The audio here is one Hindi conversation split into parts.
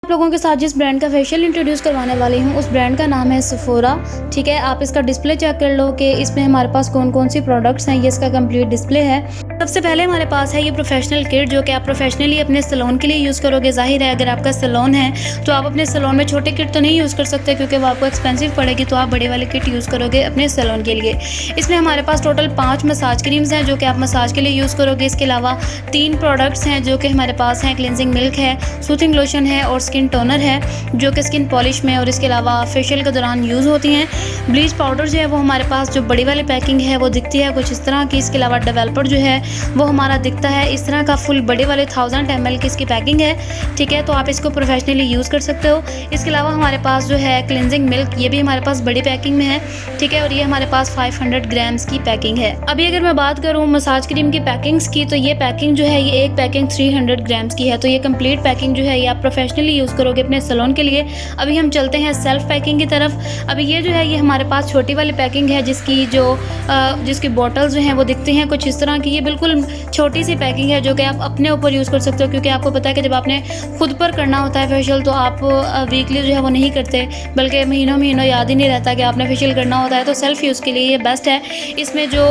आप लोगों के साथ जिस ब्रांड का फेशियल इंट्रोड्यूस करवाने वाली हूँ उस ब्रांड का नाम है सेफोरा। ठीक है, आप इसका डिस्प्ले चेक कर लो कि इसमें हमारे पास कौन कौन सी प्रोडक्ट्स हैं। ये इसका कंप्लीट डिस्प्ले है। सबसे पहले हमारे पास है ये प्रोफेशनल किट, जो कि आप प्रोफेशनली अपने सैलून के लिए यूज़ करोगे। जाहिर है अगर आपका सैलून है तो आप अपने सैलून में छोटे किट तो नहीं यूज़ कर सकते क्योंकि वो आपको एक्सपेंसिव पड़ेगी, तो आप बड़े वाले किट यूज़ करोगे अपने सैलून के लिए। इसमें हमारे पास टोटल 5 मसाज क्रीम्स हैं जो कि आप मसाज के लिए यूज़ करोगे। इसके अलावा 3 प्रोडक्ट्स हैं जो कि हमारे पास हैं। क्लिनजिंग मिल्क है, सूथिंग लोशन है और स्किन टोनर है जो कि स्किन पॉलिश में और इसके अलावा फेशियल के दौरान यूज़ होती हैं। ब्लीच पाउडर जो है वो हमारे पास जो बड़ी वाली पैकिंग है वो दिखती है कुछ इस तरह की। इसके अलावा डेवलपर जो है वो हमारा दिखता है इस तरह का, फुल बड़े वाले 1000 ml की इसकी पैकिंग है। ठीक है, तो आप इसको प्रोफेशनली यूज़ कर सकते हो। इसके अलावा हमारे पास जो है क्लिनजिंग मिल्क, ये भी हमारे पास बड़ी पैकिंग में है। ठीक है, और ये हमारे पास 500 ग्राम्स की पैकिंग है। अभी अगर मैं बात करूँ मसाज क्रीम की पैकिंग्स की, तो ये पैकिंग जो है ये एक पैकिंग 300 ग्राम्स की है। तो ये कंप्लीट पैकिंग जो है ये आप प्रोफेशनली यूज़ करोगे अपने सैलून के लिए। अभी हम चलते हैं सेल्फ पैकिंग की तरफ। अभी ये जो है ये हमारे पास छोटी वाली पैकिंग है जिसकी बॉटल्स जो हैं वो दिखती हैं कुछ इस तरह की। ये बिल्कुल छोटी सी पैकिंग है जो कि आप अपने ऊपर यूज़ कर सकते हो, क्योंकि आपको पता है कि जब आपने खुद पर करना होता है फेशियल तो आप वीकली जो है वो नहीं करते, बल्कि महीनों याद ही नहीं रहता कि आपने फेशियल करना होता है। तो सेल्फ यूज़ के लिए ये बेस्ट है। इसमें जो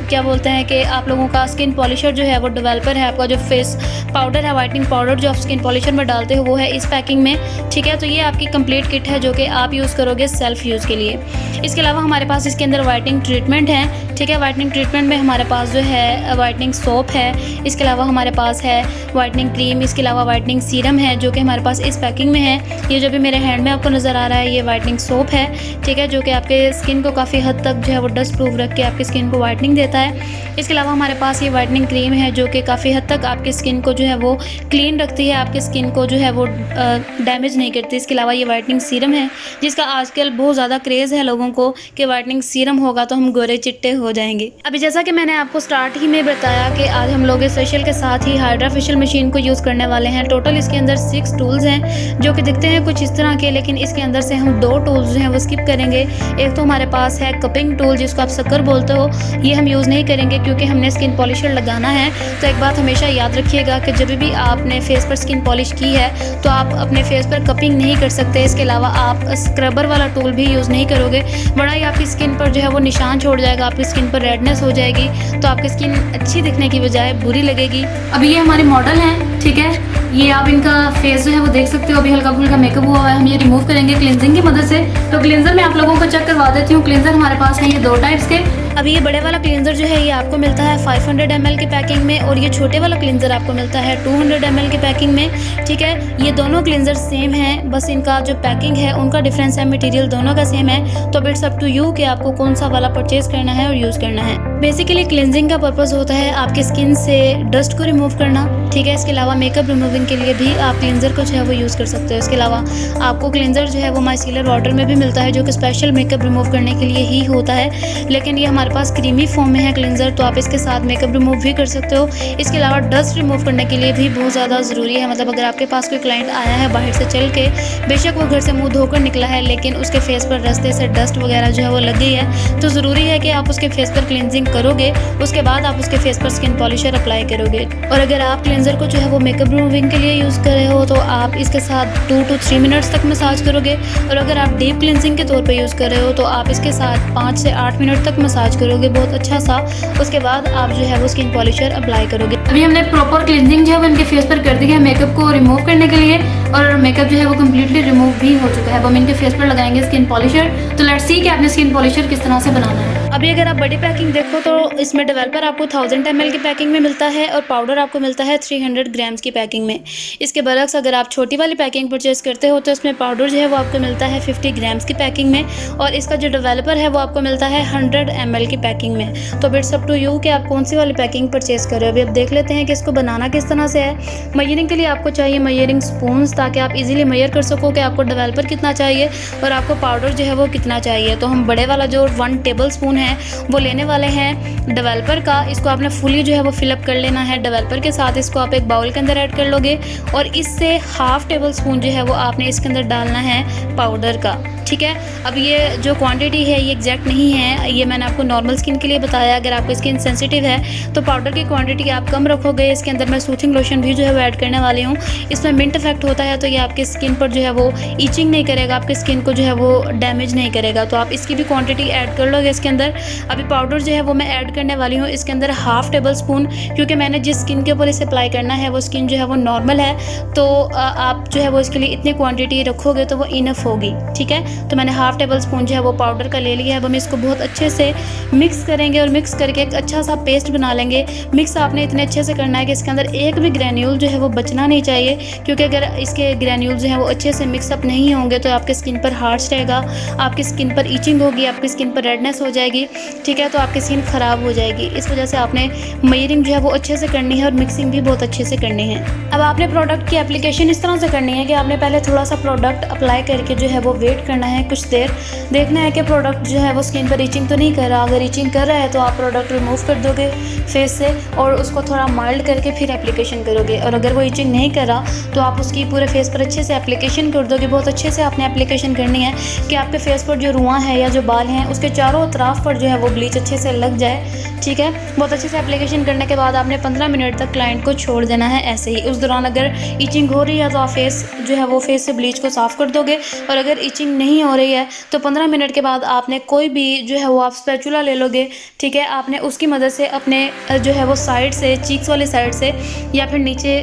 क्या बोलते हैं कि आप लोगों का स्किन पॉलिशर जो है वो डेवलपर है, आपका जो फेस पाउडर है, वाइटनिंग पाउडर जो आप स्किन पॉलिशर में डालते हो वो है इस पैकिंग में। ठीक है, तो ये आपकी कंप्लीट किट है जो कि आप यूज़ करोगे सेल्फ यूज़ के लिए। इसके अलावा हमारे पास इसके अंदर वाइटनिंग ट्रीटमेंट है। ठीक है, वाइटनिंग ट्रीटमेंट में हमारे पास जो है वाइटनिंग सोप है। इसके अलावा हमारे पास है वाइटनिंग क्रीम। इसके अलावा वाइटनिंग सीरम है जो कि हमारे पास इस पैकिंग में है। ये जो भी मेरे हैंड में आपको नज़र आ रहा है ये वाइटनिंग सोप है। ठीक है, जो कि आपके स्किन को काफ़ी हद तक जो है वो डस्ट प्रूफ रख के आपकी स्किन को वाइटनिंग देता है। इसके अलावा हमारे पास ये वाइटनिंग क्रीम है जो कि काफ़ी हद तक आपकी स्किन को जो है वो क्लीन रखती है, आपकी स्किन को जो है वो डैमेज नहीं करती। इसके अलावा ये वाइटनिंग सीरम है जिसका आजकल बहुत ज़्यादा क्रेज़ है लोगों को कि वाइटनिंग सीरम होगा तो हम गोरे चिट्टे हो जाएंगे। अभी जैसा कि मैंने आपको स्टार्ट ही में बताया कि आज हम लोग इस फेशियल के साथ ही हाइड्रा फेशियल मशीन को यूज़ करने वाले हैं। टोटल इसके अंदर 6 टूल्स हैं जो कि दिखते हैं कुछ इस तरह के, लेकिन इसके अंदर से हम 2 टूल्स जो हैं वो स्किप करेंगे। एक तो हमारे पास है कपिंग टूल जिसको आप शक्कर बोलते हो, ये हम यूज़ नहीं करेंगे क्योंकि हमने स्किन पॉलिशर लगाना है। तो एक बात हमेशा याद रखिएगा कि जब भी आपने फेस पर स्किन पॉलिश की है तो आप अपने फेस पर कपिंग नहीं कर सकते। इसके अलावा आप स्क्रबर वाला टूल भी यूज़ नहीं करोगे, बड़ा ही आपकी स्किन पर जो है वो निशान छोड़ जाएगा, आपकी स्किन पर रेडनेस हो जाएगी, तो आपकी स्किन अच्छी दिखने की बजाय बुरी लगेगी। अभी ये हमारे मॉडल हैं। ठीक है, ये आप इनका फेस जो है वो देख सकते हो, अभी हल्का फुल्का मेकअप हुआ है। हम ये रिमूव करेंगे क्लिनजिंग की मदद से। तो क्लिनजर मैं आप लोगों को चेक करवा देती हूँ। क्लिनजर हमारे पास है ये 2 टाइप्स के। अभी ये बड़े वाला क्लिनजर जो है ये आपको मिलता है 500 ml की पैकिंग में और ये छोटे वाला क्लिनजर आपको मिलता है 200 ml की पैकिंग में। ठीक है, ये दोनों क्लिनजर सेम हैं, बस इनका जो पैकिंग है उनका डिफरेंस है, मटेरियल दोनों का सेम है। तो इट्स अप टू यू कि आपको कौन सा वाला परचेज करना है और यूज़ करना है। बेसिकली क्लिनजिंग का पर्पज़ होता है आपकी स्किन से डस्ट को रिमूव करना। ठीक है, इसके अलावा मेकअप रिमूविंग के लिए भी आप क्लिनजर को जो है वो यूज़ कर सकते हो। इसके अलावा आपको क्लिनजर जो है वो माइसिलर वाटर में भी मिलता है जो कि स्पेशल मेकअप रिमूव करने के लिए ही होता है, लेकिन ये हमारे पास क्रीमी फॉर्म में है क्लिनजर, तो आप इसके साथ मेकअप रिमूव भी कर सकते हो। इसके अलावा डस्ट रिमूव करने के लिए भी बहुत ज़्यादा ज़रूरी है। मतलब अगर आपके पास कोई क्लाइंट आया है बाहर से चल के, बेशक वो घर से मुँह धोकर निकला है लेकिन उसके फेस पर रास्ते से डस्ट वगैरह जो है वो लग गई है, तो ज़रूरी है कि आप उसके फेस पर क्लिनजिंग करोगे, उसके बाद आप उसके फेस पर स्किन पॉलिशर अप्लाई करोगे। और अगर आप क्लिनजर को जो है वो मेकअप रिमूविंग के लिए यूज़ कर रहे हो तो आप इसके साथ 2 to 3 मिनट्स तक मसाज करोगे, और अगर आप डीप क्लिनजिंग के तौर पे यूज़ कर रहे हो तो आप इसके साथ 5 से 8 मिनट तक मसाज करोगे बहुत अच्छा सा। उसके बाद आप जो है वो स्किन पॉलिशर अप्लाई करोगे। अभी हमने प्रॉपर क्लिनजिंग जो है वो इनके फेस पर कर दी है मेकअप को रिमूव करने के लिए, और मेकअप जो है वो कम्प्लीटली रिमूव भी हो चुका है। अब हम इनके फेस पर लगाएंगे स्किन पॉलिशर। तो लेट्स सी कि आपने स्किन पॉलिशर किस तरह से बनाना है। अभी अगर आप बड़ी पैकिंग देखो तो इसमें डेवलपर आपको 1000 ml की पैकिंग में मिलता है और पाउडर आपको मिलता है 300 ग्राम्स की पैकिंग में। इसके बरक्स अगर आप छोटी वाली पैकिंग परचेज करते हो तो इसमें पाउडर जो है वो आपको मिलता है 50 ग्राम्स की पैकिंग में, और इसका जो डेवलपर है वो आपको मिलता है 100 ml की पैकिंग में। तो इट्स अप टू यू कि आप कौन सी वाली पैकिंग परचेज कर रहे हो। अभी अब देख लेते हैं कि इसको बनाना किस तरह से है। मेजरिंग के लिए आपको चाहिए मेजरिंग स्पून्स, ताकि आप इजीली मेजर कर सको कि आपको डेवलपर कितना चाहिए और आपको पाउडर जो है वो कितना चाहिए। तो हम बड़े वाला जो 1 टेबल स्पून है वो लेने वाले हैं डेवलपर का। इसको आपने फुली जो है वो फिलअप कर लेना है डेवलपर के साथ। इसको आप एक बाउल के अंदर ऐड कर लोगे और इससे हाफ़ टेबल स्पून जो है वो आपने इसके अंदर डालना है पाउडर का, ठीक है। अब ये जो क्वांटिटी है ये एग्जैक्ट नहीं है, ये मैंने आपको नॉर्मल स्किन के लिए बताया। अगर आपकी स्किन सेंसिटिव है तो पाउडर की क्वांटिटी आप कम रखोगे। इसके अंदर मैं सूथिंग लोशन भी जो है वो ऐड करने वाली हूँ। इसमें मिंट इफेक्ट होता है तो ये आपकी स्किन पर जो है वो ईचिंग नहीं करेगा, आपकी स्किन को जो है वो डैमेज नहीं करेगा। तो आप इसकी भी क्वांटिटी ऐड कर लोगे इसके अंदर। अभी पाउडर जो है वो मैं ऐड करने वाली हूँ इसके अंदर हाफ़ टेबल स्पून, क्योंकि मैंने जिस स्किन के ऊपर इसे अप्लाई करना है वो स्किन जो है वो नॉर्मल है, तो आप जो है वो इसके लिए इतनी क्वांटिटी रखोगे तो वो इनफ होगी, ठीक है। तो मैंने हाफ़ टेबल स्पून जो है वो पाउडर का ले लिया है। अब हम इसको बहुत अच्छे से मिक्स करेंगे और मिक्स करके एक अच्छा सा पेस्ट बना लेंगे। मिक्स आपने इतने अच्छे से करना है कि इसके अंदर एक भी ग्रैन्यूल जो है वो बचना नहीं चाहिए, क्योंकि अगर इसके ग्रैन्यूल जो है वो अच्छे से मिक्सअप नहीं होंगे तो आपके स्किन पर हार्श रहेगा, आपकी स्किन पर ईचिंग होगी, आपकी स्किन पर रेडनेस हो जाएगी, ठीक है। तो आपकी स्किन ख़राब हो जाएगी। इस वजह से आपने मेजरिंग जो है वो अच्छे से करनी है और मिक्सिंग भी बहुत अच्छे से करनी है। अब आपने प्रोडक्ट की एप्लीकेशन इस तरह से करनी है कि आपने पहले थोड़ा सा प्रोडक्ट अप्लाई करके जो है वो वेट करना है कुछ देर, देखना है कि प्रोडक्ट जो है वो स्किन पर ईचिंग तो नहीं कर रहा। अगर ईचिंग कर रहा है तो आप प्रोडक्ट रिमूव कर दोगे फेस से और उसको थोड़ा माइल्ड करके फिर एप्लीकेशन करोगे। और अगर वो ईचिंग नहीं कर रहा तो आप उसकी पूरे फेस पर अच्छे से एप्लीकेशन कर दोगे। बहुत अच्छे से आपने एप्लीकेशन करनी है कि आपके फेस पर जो रुआं है या जो बाल हैं उसके चारों तरफ पर जो है वो ब्लीच अच्छे से लग जाए, ठीक है। बहुत अच्छे से एप्लीकेशन करने के बाद आपने 15 मिनट तक क्लाइंट को छोड़ देना है ऐसे ही। उस दौरान अगर ईचिंग हो रही है तो आप फेस जो है वो फेस से ब्लीच को साफ़ कर दोगे, और अगर ईचिंग नहीं हो रही है तो 15 मिनट के बाद आपने कोई भी जो है वो आप स्पैचुला ले लोगे, ठीक है। आपने उसकी मदद से अपने जो है वो साइड से, चीक्स वाली साइड से या फिर नीचे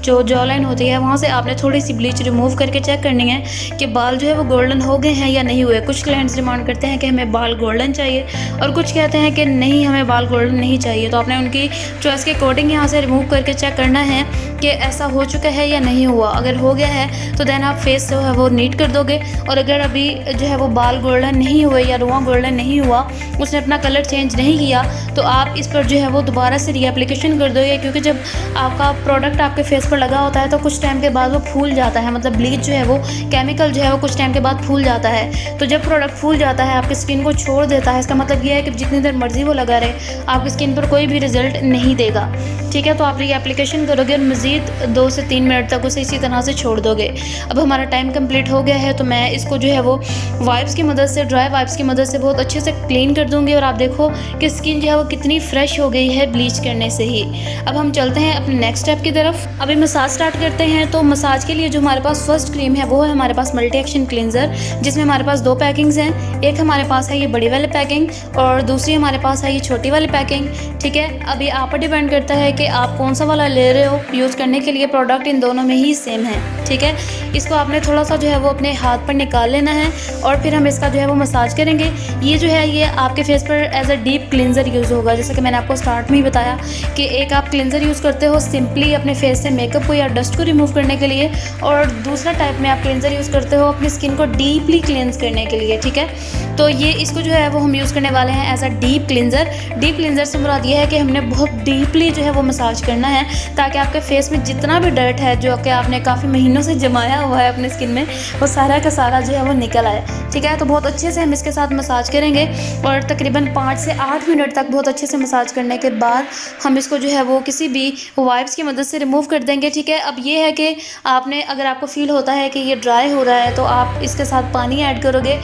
जो जॉ लाइन होती है वहाँ से आपने थोड़ी सी ब्लीच रिमूव करके चेक करनी है कि बाल जो है वो गोल्डन हो गए हैं या नहीं हुए। कुछ क्लाइंट्स डिमांड करते हैं कि हमें बाल गोल्डन चाहिए और कुछ कहते हैं कि नहीं हमें बाल गोल्डन नहीं चाहिए। तो आपने उनकी चॉइस के अकॉर्डिंग यहाँ से रिमूव करके चेक करना है कि ऐसा हो चुका है या नहीं हुआ। अगर हो गया है तो देन आप फेस जो है वो नीट कर दोगे, और अगर अभी जो है वो बाल गोल्डन नहीं हुए या रुआं गोल्डन नहीं हुआ, उसने अपना कलर चेंज नहीं किया, तो आप इस पर जो है वो दोबारा से रीएप्लीकेशन कर दोगे। क्योंकि जब आपका प्रोडक्ट आपके फेस पर लगा होता है तो कुछ टाइम के बाद वो फूल जाता है, मतलब ब्लीच जो है वो केमिकल जो है वो कुछ टाइम के बाद फूल जाता है। तो जब प्रोडक्ट फूल जाता है आपकी स्किन को छोड़ देता है, इसका मतलब ये है कि जितनी देर मर्जी वो लगा रहे आपकी स्किन पर कोई भी रिजल्ट नहीं देगा, ठीक है। तो आप रीएप्लीकेशन करोगे और मज़ीद 2 से 3 मिनट तक उसे इसी तरह से छोड़ दोगे। अब हमारा टाइम कंप्लीट हो गया है तो मैं इसको जो है वो वाइप्स की मदद से, ड्राई वाइप्स की मदद से बहुत अच्छे से क्लीन कर दूंगी, और आप देखो कि स्किन जो है वो कितनी फ्रेश हो गई है ब्लीच करने से ही। अब हम चलते हैं अपने नेक्स्ट स्टेप की तरफ। अभी मसाज स्टार्ट करते हैं। तो मसाज के लिए जो हमारे पास फर्स्ट क्रीम है वो है हमारे पास मल्टी एक्शन क्लींजर, जिसमें हमारे पास 2 पैकिंग्स हैं। एक हमारे पास है ये बड़ी वाली पैकिंग और दूसरी हमारे पास है ये छोटी वाली पैकिंग, ठीक है। अभी आप पर डिपेंड करता है कि आप कौन सा वाला ले रहे हो यूज़ करने के लिए। प्रोडक्ट इन दोनों में ही सेम है, ठीक है। इसको आपने थोड़ा सा जो है वो अपने हाथ पर निकाल लेना है और फिर हम इसका जो है वो मसाज करेंगे। ये जो है ये आपके फेस पर as a deep cleanser use होगा। जैसा कि मैंने आपको स्टार्ट में ही बताया कि एक आप क्लींजर यूज़ करते हो सिंपली अपने फेस से मेकअप को या डस्ट को रिमूव करने के लिए, और दूसरा टाइप में आप क्लींजर यूज़ करते हो अपनी स्किन को डीपली क्लींस करने के लिए, ठीक है। तो ये इसको जो है वो हम यूज़ करने वाले हैं as a deep cleanser. Deep cleanser से मुराद ये है कि हमने बहुत डीपली जो है वो मसाज करना है ताकि आपके फेस में जितना भी डर्ट है जो कि आपने काफ़ी महीनों से जमाया हुआ है अपने स्किन में, वो सारा का सारा जो है वो निकल आए, ठीक है। तो बहुत अच्छे से हम इसके साथ मसाज करेंगे और तकरीबन 5 से 8 मिनट तक बहुत अच्छे से मसाज करने के बाद हम इसको जो है वो किसी भी वाइप्स की मदद से रिमूव कर देंगे, ठीक है। अब ये है कि आपने, अगर आपको फील होता है कि ये ड्राई हो रहा है तो आप इसके साथ पानी ऐड करोगे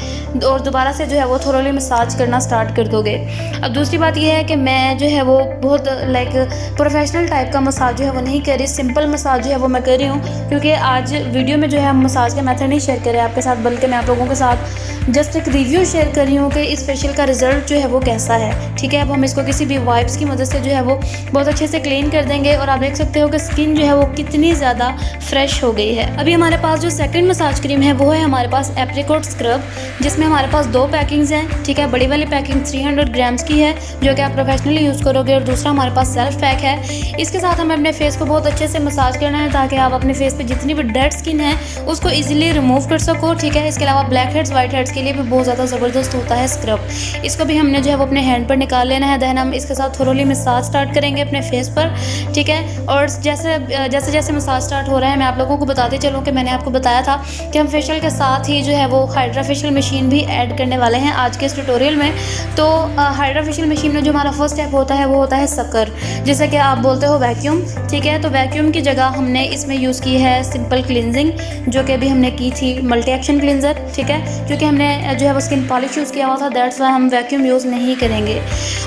और दोबारा से जो है वो थोड़ी मसाज करना स्टार्ट कर दोगे। अब दूसरी बात ये है कि मैं जो है वो बहुत लाइक प्रोफेशनल टाइप का मसाज जो है वो नहीं कर रही, सिंपल मसाज जो है वो मैं कर रही हूँ, क्योंकि आज वीडियो में जो है हम मसाज का मेथड नहीं शेयर करें आपके साथ, बल्कि मैं आप लोगों के साथ जस्ट एक रिव्यू शेयर कर रही हूँ कि इस फेशियल का रिजल्ट जो है वो कैसा है, ठीक है। अब हम इसको किसी भी वाइप्स की मदद से जो है वो बहुत अच्छे से क्लीन कर देंगे और आप देख सकते हो कि स्किन जो है वो कितनी ज़्यादा फ्रेश हो गई है। अभी हमारे पास जो सेकंड मसाज क्रीम है वो है हमारे पास एप्रिकॉट स्क्रब, जिसमें हमारे पास 2 पैकिंग्स हैं, ठीक है। बड़ी वाली पैकिंग 300 ग्राम्स की है जो कि आप प्रोफेशनली यूज़ करोगे, और दूसरा हमारे पास सेल्फ पैक है। इसके साथ हमें अपने फेस को बहुत अच्छे से मसाज करना है ताकि आप अपने फेस पे जितनी भी डेड स्किन है उसको ईजिली रिमूव कर सको, ठीक है। इसके अलावा ब्लैक हेड्स वाइट हेड्स के लिए भी बहुत ज़्यादा ज़बरदस्त होता है स्क्रब। इसको भी हमने जो है वो अपने हैंड पर निकाल लेना है। देन हम इसके साथ थोरोली मसाज स्टार्ट करेंगे अपने फेस पर, ठीक है। और जैसे जैसे मसाज स्टार्ट हो रहा है मैं आप लोगों को बताते चलूँ कि मैंने आपको बताया था कि हम फेशियल के साथ ही जो है वो हाइड्रा फेशियल मशीन भी ऐड करने वाले हैं आज के इस ट्यूटोरियल में। तो हाइड्रा फेशियल मशीन में जो हमारा फर्स्ट स्टेप होता है वो होता है सकर, जैसे कि आप बोलते हो वैक्यूम, ठीक है। तो वैक्यूम की जगह हमने इसमें यूज़ की है सिंपल क्लिनजिंग, जो कि अभी हमने की थी मल्टी एक्शन क्लिनजर, ठीक है। क्योंकि हमने जो है वो स्किन पॉलिश यूज़ किया हुआ था, दैट्स वाई हम वैक्यूम यूज़ नहीं करेंगे।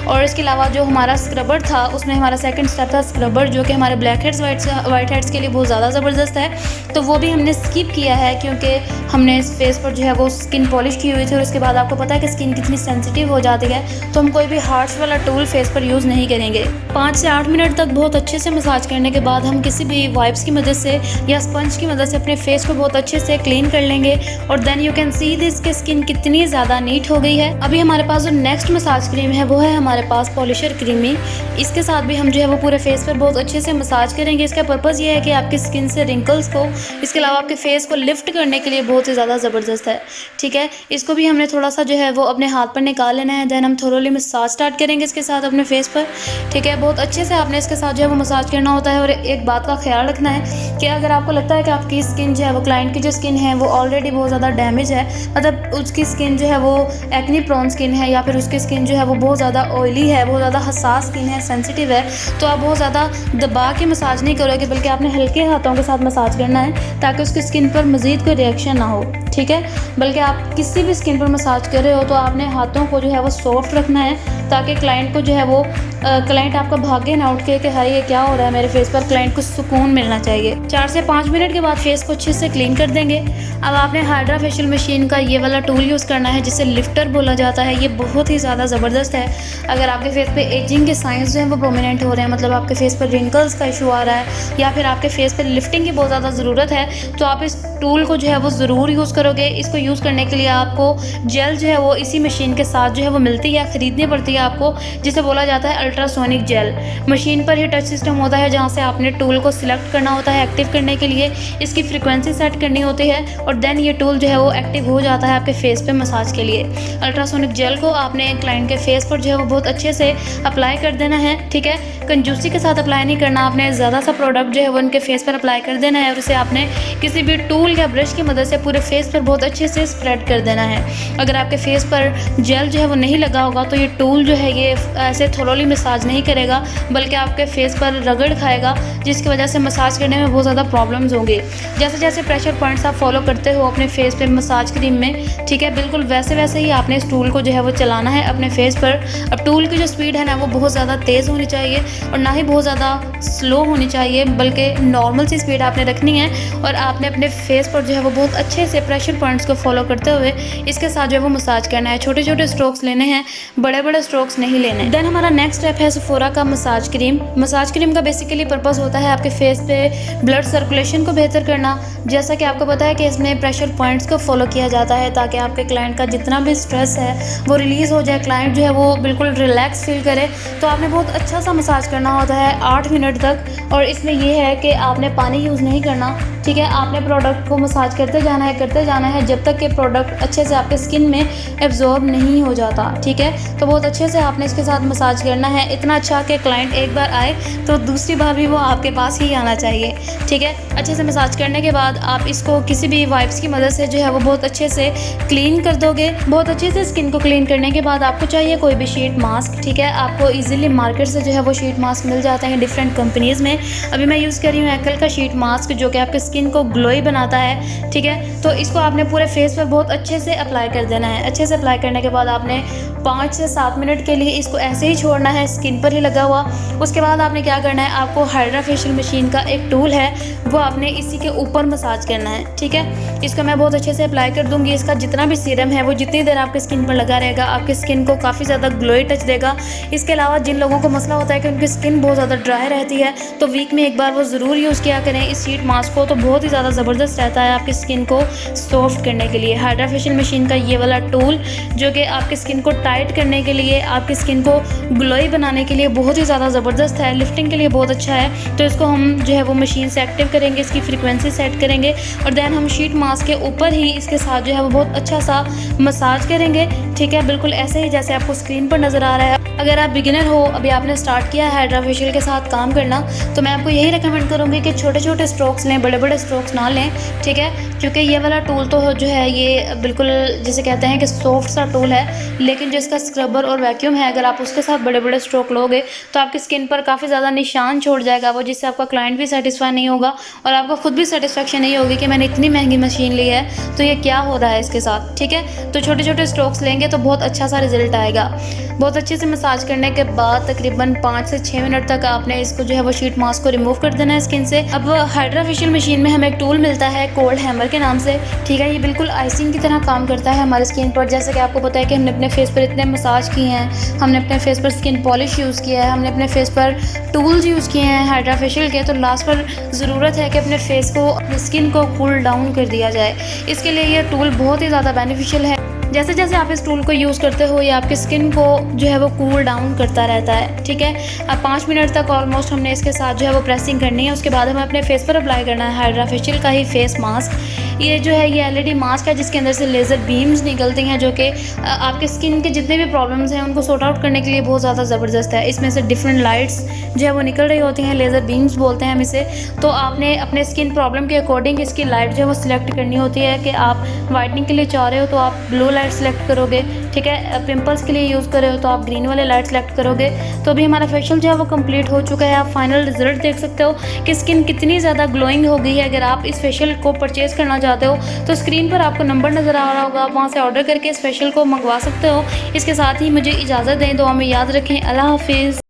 और इसके अलावा जो हमारा स्क्रबर था उसमें हमारा सेकंड स्टेप था स्क्रबर, जो कि हमारे ब्लैक हेड्स वाइट हेड्स के लिए बहुत ज़्यादा ज़बरदस्त है। तो वो भी हमने स्किप किया है क्योंकि हमने इस फेस पर जो है वो स्किन पॉलिश की हुई थी। और इसके बाद आपको पता है कि स्किन कितनी सेंसिटिव हो जाती है, तो हम कोई भी हार्श वाला टूल फेस पर यूज़ नहीं करेंगे। 5 से 8 मिनट तक बहुत अच्छे से मसाज करने के बाद हम किसी भी वाइप्स की मदद से या स्पंज की मदद से अपने फेस को बहुत अच्छे से क्लीन कर लेंगे। और then you can see this कि स्किन कितनी ज़्यादा नीट हो गई है। अभी हमारे पास जो नेक्स्ट मसाज क्रीम है वो है हमारे पास पॉलिशर क्रीमी। इसके साथ भी हम जो है वो पूरे फेस पर बहुत अच्छे से मसाज करेंगे। इसका पर्पज़ ये है कि आपकी स्किन से रिंकल्स को, इसके अलावा आपके फेस को लिफ्ट करने के लिए बहुत ही ज़्यादा ज़बरदस्त है, ठीक है। इसको भी हमने थोड़ा सा जो है वो अपने हाथ पर निकाल लेना है। देन हम थोरोली मसाज स्टार्ट करेंगे इसके साथ अपने फेस पर, ठीक है। बहुत अच्छे से आपने इसके साथ जो है वो मसाज करना होता है। और एक बात का ख्याल रखना है कि अगर आपको लगता है कि आपकी स्किन जो है वो, क्लाइंट की जो स्किन है वो ऑलरेडी बहुत ज़्यादा डैमेज है, मतलब उसकी स्किन जो है वो एक्ने प्रोन स्किन है, या फिर उसकी स्किन जो है वो बहुत ज़्यादा ऑयली है, बहुत ज़्यादा हसास स्किन है, सेंसिटिव है, तो आप बहुत ज़्यादा दबा के मसाज नहीं करोगे, बल्कि आपने हल्के हाथों के साथ मसाज करना है ताकि उसकी स्किन पर मज़ीद कोई रिएक्शन ना हो, ठीक है। बल्कि आप किसी भी स्किन पर मसाज कर रहे हो तो आपने हाथों को जो है वो सॉफ्ट रखना है ताकि क्लाइंट को जो है वो क्लाइंट आपका भागे ना उठ के हाय ये क्या हो रहा है मेरे फेस पर। क्लाइंट को सुकून मिलना चाहिए। 4 से 5 मिनट के बाद फेस को अच्छे से क्लीन कर देंगे। अब आपने हाइड्रा फेशियल मशीन का ये वाला टूल यूज़ करना है जिसे लिफ्टर बोला जाता है। ये बहुत ही ज़्यादा ज़बरदस्त है। अगर आपके फेस पे एजिंग के साइंस जो हैं वो प्रोमिनेंट हो रहे हैं, मतलब आपके फेस पर रिंकल्स का इशू आ रहा है या फिर आपके फेस पर लिफ्टिंग की बहुत ज़्यादा ज़रूरत है, तो आप इस टूल को जो है वो ज़रूर यूज़ करोगे। इसको यूज़ करने के लिए आपको जेल जो है वो इसी मशीन के साथ जो है वो मिलती है, ख़रीदनी पड़ती है आपको, जिसे बोला जाता है अल्ट्रासोनिक जेल। मशीन पर ही टच सिस्टम होता है जहाँ से आपने टूल को सिलेक्ट करना होता है एक्टिव करने के लिए, इसकी फ्रीक्वेंसी सेट करनी होती है और देन ये टूल जो है वो एक्टिव हो जाता है आपके फेस पे मसाज के लिए। अल्ट्रासोनिक जेल को आपने क्लाइंट के फेस पर जो है वो बहुत अच्छे से अप्लाई कर देना है, ठीक है। कंजूसी के साथ अप्लाई नहीं करना, आपने ज़्यादा सा प्रोडक्ट जो है वो उनके फेस पर अप्लाई कर देना है और उसे आपने किसी भी टूल या ब्रश की मदद से पूरे फेस पर बहुत अच्छे से स्प्रेड कर देना है। अगर आपके फेस पर जेल जो है वो नहीं लगा होगा तो ये टूल जो है ये ऐसे थोरोली मसाज नहीं करेगा, बल्कि आपके फेस पर रगड़ खाएगा, जिसकी वजह से मसाज करने में बहुत ज़्यादा प्रॉब्लम्स होंगी। जैसे जैसे प्रेशर पॉइंट्स आप फॉलो करते हो अपने फेस पे मसाज क्रीम में, ठीक है, बिल्कुल वैसे वैसे ही आपने इस टूल को जो है वो चलाना है अपने फेस पर। अब टूल की जो स्पीड है ना वो बहुत ज़्यादा तेज़ होनी चाहिए और ना ही बहुत ज़्यादा स्लो होनी चाहिए, बल्कि नॉर्मल सी स्पीड आपने रखनी है। और आपने अपने फेस पर जो है वो बहुत अच्छे से प्रेशर पॉइंट्स को फॉलो करते हुए इसके साथ जो है वो मसाज करना है। छोटे छोटे स्ट्रोक्स लेने हैं, बड़े बड़े स्ट्रोक्स नहीं लेने। देन हमारा नेक्स्ट स्टेप है सेफोरा का मसाज क्रीम। मसाज क्रीम का बेसिकली पर्पस होता है आपके फेस पे ब्लड सर्कुलेशन को बेहतर करना। जैसा कि आपको पता है कि इसमें प्रेशर पॉइंट्स को फॉलो किया जाता है ताकि आपके क्लाइंट का जितना भी स्ट्रेस है वो रिलीज़ हो जाए, क्लाइंट जो है वो बिल्कुल रिलैक्स फील करे। तो आपने बहुत अच्छा सा मसाज करना होता है 8 मिनट तक। और इसमें यह है कि आपने पानी यूज़ नहीं करना, ठीक है। आपने प्रोडक्ट को मसाज करते जाना है जब तक कि प्रोडक्ट अच्छे से आपके स्किन में एब्जॉर्ब नहीं हो जाता, ठीक है। तो बहुत अच्छे से आपने इसके साथ मसाज करना है, इतना अच्छा कि क्लाइंट एक बार आए तो दूसरी बार भी वो आपके पास ही आना चाहिए, ठीक है। अच्छे से मसाज करने के बाद आप इसको किसी भी वाइप्स की मदद से जो है वो बहुत अच्छे से क्लीन कर दोगे। बहुत अच्छे से स्किन को क्लीन करने के बाद आपको चाहिए कोई भी शीट मास्क, ठीक है। आपको इजीली मार्केट से जो है वो शीट मास्क मिल जाते हैं डिफरेंट कंपनीज़ में। अभी मैं यूज़ कर रही हूँ एक्ल का शीट मास्क जो कि आपके स्किन को ग्लोई बनाता है, ठीक है। तो इसको आपने पूरे फेस पर बहुत अच्छे से अप्लाई कर देना है। अच्छे से अप्लाई करने के बाद आपने 5 से 7 मिनट के लिए इसको ऐसे ही छोड़ना है स्किन पर ही लगा हुआ। उसके बाद आपने क्या करना है, आपको हाइड्रा फेशियल मशीन का एक टूल है वो आपने इसी के ऊपर मसाज करना है, ठीक है। इसको मैं बहुत अच्छे से अप्लाई कर दूंगी। इसका जितना भी सीरम है वो जितनी देर आपके स्किन पर लगा रहेगा आपकी स्किन को काफ़ी ज़्यादा ग्लोई टच देगा। इसके अलावा जिन लोगों को मसला होता है कि उनकी स्किन बहुत ज़्यादा ड्राई रहती है तो वीक में एक बार वो ज़रूर यूज़ किया करें इस शीट मास्क को, तो बहुत ही ज़्यादा ज़बरदस्त रहता है आपकी स्किन को सॉफ्ट करने के लिए। हाइड्रा फेशियल मशीन का ये वाला टूल जो कि आपकी स्किन को टाइट करने के लिए, आपकी स्किन को ग्लोई बनाने के लिए बहुत ही ज़्यादा ज़बरदस्त है, लिफ्टिंग के लिए बहुत अच्छा है। तो इसको हम जो है वो मशीन से एक्टिव करेंगे, इसकी फ्रीक्वेंसी सेट करेंगे और देन हम शीट मास्क के ऊपर ही इसके साथ जो है वो बहुत अच्छा सा मसाज करेंगे। ठीक है, बिल्कुल ऐसे ही जैसे आपको स्क्रीन पर नज़र आ रहा है। अगर आप बिगिनर हो, अभी आपने स्टार्ट किया है हाइड्रा फेशियल के साथ काम करना, तो मैं आपको यही रिकमेंड करूँगी कि छोटे छोटे स्ट्रोक्स लें, बड़े बड़े स्ट्रोक्स ना लें। ठीक है, क्योंकि ये वाला टूल तो जो है ये बिल्कुल जिसे कहते हैं कि सॉफ्ट सा टूल है, लेकिन जो इसका स्क्रबर और वैक्यूम है, अगर आप उसके साथ बड़े बड़े स्ट्रोक लोगे तो आपकी स्किन पर काफ़ी ज़्यादा निशान छोड़ जाएगा वो, जिससे आपका क्लाइंट भी सेटिस्फाई नहीं होगा और आपको खुद भी सेटिस्फेक्शन नहीं होगी कि मैंने इतनी महंगी मशीन ली है तो ये क्या हो रहा है इसके साथ। ठीक है, तो छोटे छोटे स्ट्रोक्स लेंगे तो बहुत अच्छा सा रिजल्ट आएगा। बहुत अच्छे से मसाज करने के बाद तकरीबन 5 से 6 मिनट तक आपने इसको जो है वो शीट मास्क को रिमूव कर देना है स्किन से। अब हाइड्रा फेशियल मशीन में हमें एक टूल मिलता है कोल्ड हैमर के नाम से। ठीक है, ये बिल्कुल आइसिंग की तरह काम करता है हमारे स्किन पर। जैसे कि आपको पता है कि हमने अपने फेस पर इतने मसाज किए हैं, हमने अपने फेस पर स्किन पॉलिश यूज़ किया है, हमने अपने फेस पर टूल्स यूज़ किए हैं हाइड्रा फेशियल के, तो लास्ट पर ज़रूरत है कि अपने फेस को, अपनी स्किन को कूल डाउन कर दिया जाए। इसके लिए ये टूल बहुत ही ज़्यादा बेनिफिशियल है। जैसे जैसे आप इस टूल को यूज़ करते हो ये आपकी स्किन को जो है वो कूल डाउन करता रहता है। ठीक है, अब 5 मिनट तक ऑलमोस्ट हमने इसके साथ जो है वो प्रेसिंग करनी है। उसके बाद हमें अपने फेस पर अप्लाई करना है हाइड्रा फेशियल का ही फेस मास्क। ये जो है ये एलईडी मास्क है जिसके अंदर से लेज़र बीम्स निकलती हैं, जो कि आपके स्किन के जितने भी प्रॉब्लम्स हैं उनको सॉर्ट आउट करने के लिए बहुत ज़्यादा ज़बरदस्त है। इसमें से डिफरेंट लाइट्स जो है वो निकल रही होती हैं, लेज़र बीम्स बोलते हैं हम इसे। तो आपने अपने स्किन प्रॉब्लम के अकॉर्डिंग इसकी लाइट जो है वो सिलेक्ट करनी होती है कि आप वाइटनिंग के लिए चाह रहे हो तो आप ब्लू लाइट सेलेक्ट करोगे। ठीक है, पिंपल्स के लिए यूज़ कर रहे हो तो आप ग्रीन वाले लाइट सेलेक्ट करोगे। तो अभी हमारा फेशियल जो है वो कंप्लीट हो चुका है। आप फाइनल रिजल्ट देख सकते हो कि स्किन कितनी ज़्यादा ग्लोइंग हो गई है। अगर आप इस फेशियल को परचेज़ करना चाहते हो तो स्क्रीन पर आपको नंबर नज़र आ रहा होगा, आप वहाँ से ऑर्डर करके इस फेशियल को मंगवा सकते हो। इसके साथ ही मुझे इजाज़त दें, दुआ में याद रखें। अल्लाह हाफिज़।